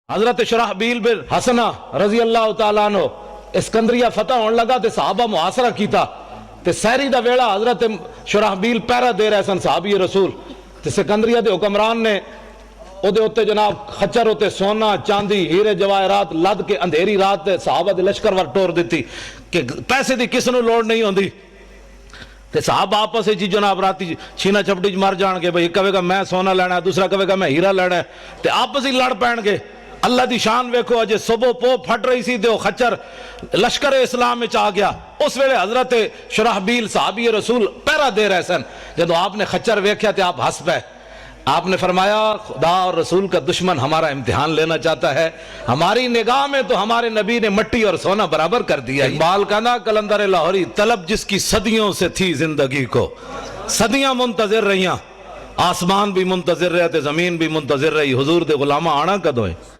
حضرت شرحبیل بن حسنہ رضی اللہ تعالیٰ عنہ اسکندریہ فتح ہونے لگا تے صحابہ محاصرہ کیتا تے سحری دا ویڑا حضرت شرحبیل پہرا دے رہے سن صحابی رسول تے سکندریہ دے حکمران نے او دے ہوتے جناب خچر ہوتے سونا چاندی ہیرے جواہرات لد کے اندھیری رات تے صحابہ دے لشکر ور ٹور دیتی کہ پیسے دی کس نو لوڑ نہیں ہوندی تے صحابہ آپس جی جناب راتی چھینا چپٹی مر جان گے بھئی ایک کہے گا میں سونا لینا ہے دوسرا کہے گا میں ہیرا لینا ہے تے آپس ہی لڑ پین گے اللہ دی شان ویکھو اجے صبح پو پھٹ رہی سی دیو خچر لشکر اسلام میں آ گیا اس ویلے حضرت شرحبیل صحابی رسول پہرا دے رہے سن جدو آپ نے خچر ویکھیا تے آپ ہنس پے آپ نے فرمایا خدا اور رسول کا دشمن ہمارا امتحان لینا چاہتا ہے ہماری نگاہ میں تو ہمارے نبی نے مٹی اور سونا برابر کر دیا اقبال کا نا کلندر لاہوری طلب جس کی صدیوں سے تھی زندگی کو صدیاں منتظر رہیاں آسمان بھی منتظر رہے تھے زمین بھی منتظر رہی حضور دے غلامہ آنا کدوں ہے